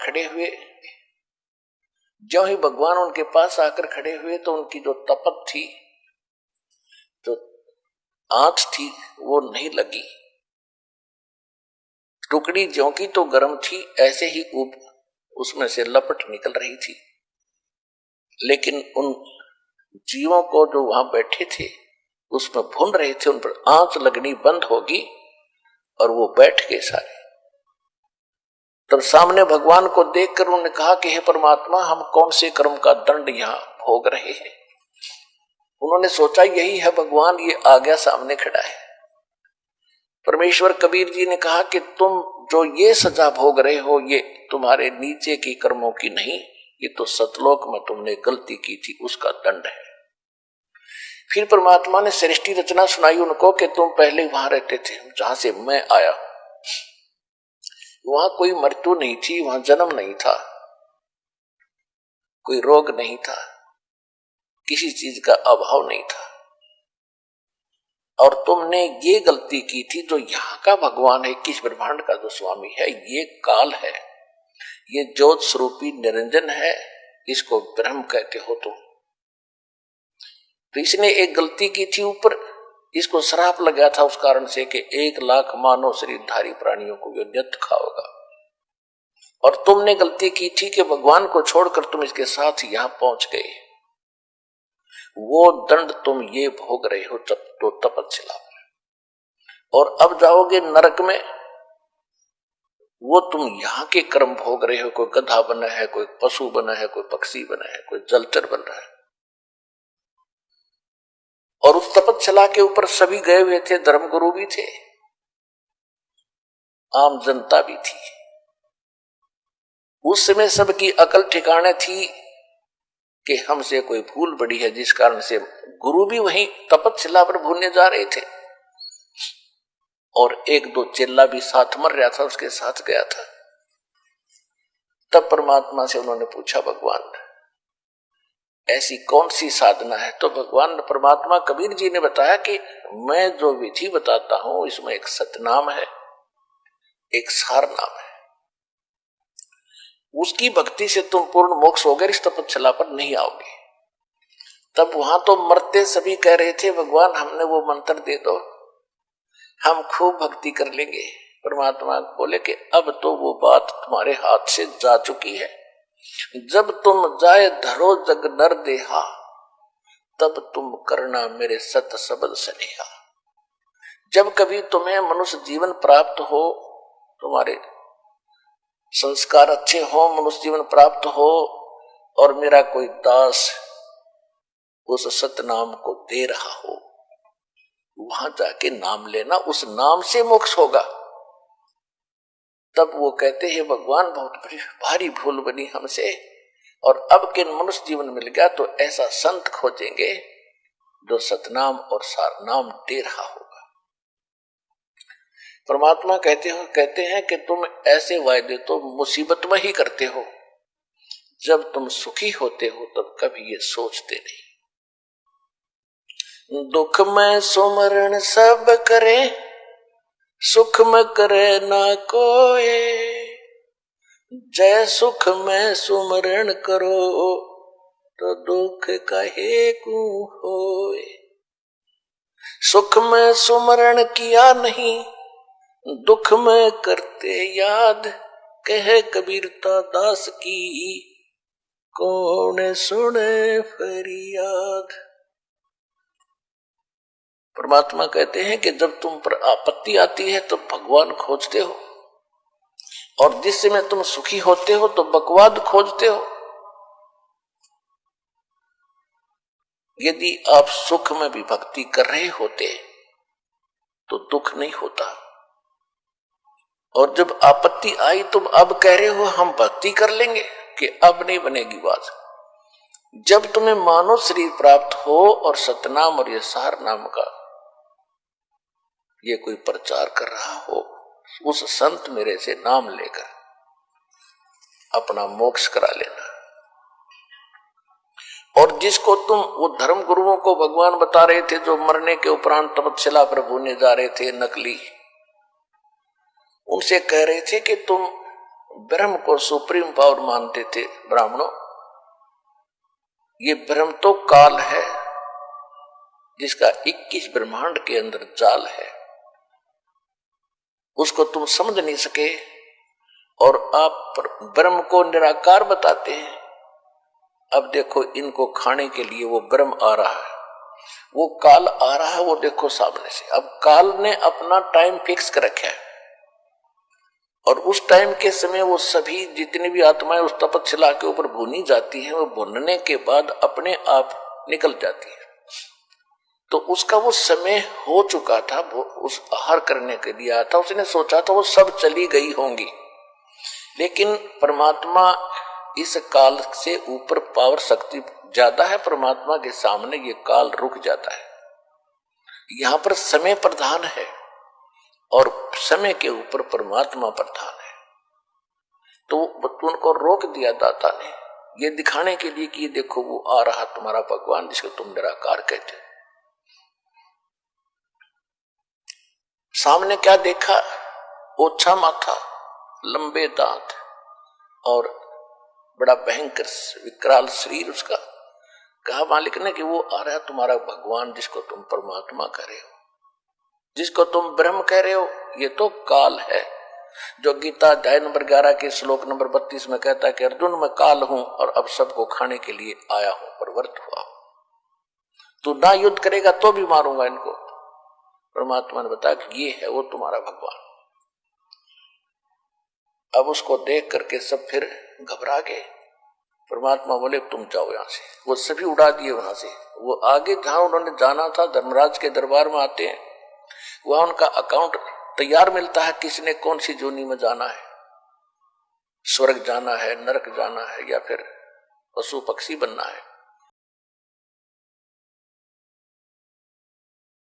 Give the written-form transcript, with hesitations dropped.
खड़े हुए। जो ही भगवान उनके पास आकर खड़े हुए तो उनकी जो तपत थी, जो आंच थी, वो नहीं लगी। टुकड़ी ज्यों की तो गर्म थी, ऐसे ही उसमें से लपट निकल रही थी। लेकिन उन जीवों को जो वहां बैठे थे उसमें भून रहे थे, उन पर आंच लगनी बंद होगी और वो बैठ गए सारे। तब सामने भगवान को देखकर उन्होंने कहा कि हे परमात्मा, हम कौन से कर्म का दंड यहाँ भोग रहे हैं। उन्होंने सोचा यही है भगवान, ये आ गया सामने खड़ा है। परमेश्वर कबीर जी ने कहा कि तुम जो ये सजा भोग रहे हो ये तुम्हारे नीचे की कर्मों की नहीं, ये तो सतलोक में तुमने गलती की थी उसका दंड है। फिर परमात्मा ने सृष्टि रचना सुनाई उनको कि तुम पहले वहां रहते थे जहां से मैं आया। वहां कोई मृत्यु नहीं थी, वहां जन्म नहीं था, कोई रोग नहीं था, किसी चीज का अभाव नहीं था। और तुमने ये गलती की थी। जो यहाँ का भगवान है, किस ब्रह्मांड का जो स्वामी है, ये काल है, ये ज्योत स्वरूपी निरंजन है, इसको ब्रह्म कहते हो तुम। तो इसने एक गलती की थी ऊपर, इसको श्राप लगा था उस कारण से कि 1,00,000 मानव शरीरधारी प्राणियों को ये नियत खाओगा। और तुमने गलती की थी कि भगवान को छोड़कर तुम इसके साथ यहां पहुंच गए। वो दंड तुम ये भोग रहे हो जब तो तपस्या। और अब जाओगे नरक में, वो तुम यहां के कर्म भोग रहे हो। कोई गधा बना है, कोई पशु बना है, कोई पक्षी बना है, कोई जलचर बन रहा है। और उस तपस्या के ऊपर सभी गए हुए थे, धर्मगुरु भी थे, आम जनता भी थी। उस समय सबकी अकल ठिकाने थी कि हमसे कोई भूल बड़ी है, जिस कारण से गुरु भी वहीं तपस्या पर भूलने जा रहे थे। और 1-2 चेला भी साथ मर रहा था, उसके साथ गया था। तब परमात्मा से उन्होंने पूछा, भगवान ऐसी कौन सी साधना है? तो भगवान परमात्मा कबीर जी ने बताया कि मैं जो विधि बताता हूं इसमें एक सतनाम है, एक सार नाम है। उसकी भक्ति से तुम पूर्ण मोक्ष होगे, इस तपस्या पर नहीं आओगे। तब वहां तो मरते सभी कह रहे थे, भगवान हमने वो मंत्र दे दो, हम खूब भक्ति कर लेंगे। परमात्मा बोले कि अब तो वो बात तुम्हारे हाथ से जा चुकी है। जब तुम जाए धरो जग नर देहा, तब तुम करना मेरे सत सबद स्नेहा। जब कभी तुम्हें मनुष्य जीवन प्राप्त हो, तुम्हारे संस्कार अच्छे हो, मनुष्य जीवन प्राप्त हो, और मेरा कोई दास उस सतनाम को दे रहा हो, वहां जाके नाम लेना, उस नाम से मोक्ष होगा। तब वो कहते हैं, भगवान बहुत भारी भूल बनी हमसे, और अब के मनुष्य जीवन मिल गया तो ऐसा संत खोजेंगे जो सतनाम और सारनाम दे रहा होगा। परमात्मा कहते हैं कि तुम ऐसे वायदे तो मुसीबत में ही करते हो, जब तुम सुखी होते हो तब कभी ये सोचते नहीं। दुख में सुमरण सब करे, सुख में करे ना कोई। जय सुख में सुमरण करो, तो दुख कहे को होए। सुख में सुमरण किया नहीं, दुख में करते याद। कहे कबीरता दास की, कौन सुने फरियाद। परमात्मा कहते हैं कि जब तुम पर आपत्ति आती है तो भगवान खोजते हो, और जिस समय तुम सुखी होते हो तो बकवाद खोजते हो। यदि आप सुख में भी भक्ति कर रहे होते तो दुख नहीं होता। और जब आपत्ति आई तुम अब कह रहे हो हम भक्ति कर लेंगे, कि अब नहीं बनेगी बात। जब तुम्हें मानव शरीर प्राप्त हो और सतनाम और ये सार नाम का ये कोई प्रचार कर रहा हो, उस संत मेरे से नाम लेकर अपना मोक्ष करा लेना। और जिसको तुम वो धर्म गुरुओं को भगवान बता रहे थे जो मरने के उपरांत तपस्या पर भूलने जा रहे थे, नकली, उनसे कह रहे थे कि तुम ब्रह्म को सुप्रीम पावर मानते थे ब्राह्मणों। ये ब्रह्म तो काल है जिसका 21 ब्रह्मांड के अंदर जाल है, उसको तुम समझ नहीं सके और आप ब्रह्म को निराकार बताते हैं। अब देखो इनको खाने के लिए वो ब्रह्म आ रहा है, वो काल आ रहा है, वो देखो सामने से। अब काल ने अपना टाइम फिक्स कर रखा है और उस टाइम के समय वो सभी जितनी भी आत्माएं उस तपस्या के ऊपर भुनी जाती हैं, वो भुनने के बाद अपने आप निकल जाती है। तो उसका वो समय हो चुका था, वो उस आहार करने के लिए आया था, उसने सोचा था वो सब चली गई होंगी, लेकिन परमात्मा इस काल से ऊपर पावर शक्ति ज्यादा है, परमात्मा के सामने ये काल रुक जाता है। यहां पर समय प्रधान है और समय के ऊपर परमात्मा प्रधान है। तो उनको रोक दिया दाता ने, ये दिखाने के लिए कि ये देखो वो आ रहा तुम्हारा भगवान जिसको तुम निराकार कहते। सामने क्या देखा? ओछा माथा, लंबे दांत और बड़ा भयंकर विकराल शरीर उसका। कहा मालिक ने कि वो आ रहा है तुम्हारा भगवान जिसको तुम परमात्मा कह रहे हो, जिसको तुम ब्रह्म कह रहे हो। ये तो काल है जो गीता अध्याय नंबर 11 के श्लोक नंबर 32 में कहता है कि अर्जुन मैं काल हूं और अब सबको खाने के लिए आया हूं, प्रवृत्त हुआ हूं। तू ना युद्ध करेगा तो भी मारूंगा इनको। परमात्मा ने बताया कि ये है वो तुम्हारा भगवान। अब उसको देख करके सब फिर घबरा गए। परमात्मा बोले तुम जाओ यहां से, वो सभी उड़ा दिए वहां से। वो आगे जहां उन्होंने जाना था, धर्मराज के दरबार में आते हैं, वहां उनका अकाउंट तैयार मिलता है, किसने कौन सी जोनी में जाना है, स्वर्ग जाना है, नरक जाना है या फिर पशु पक्षी बनना है।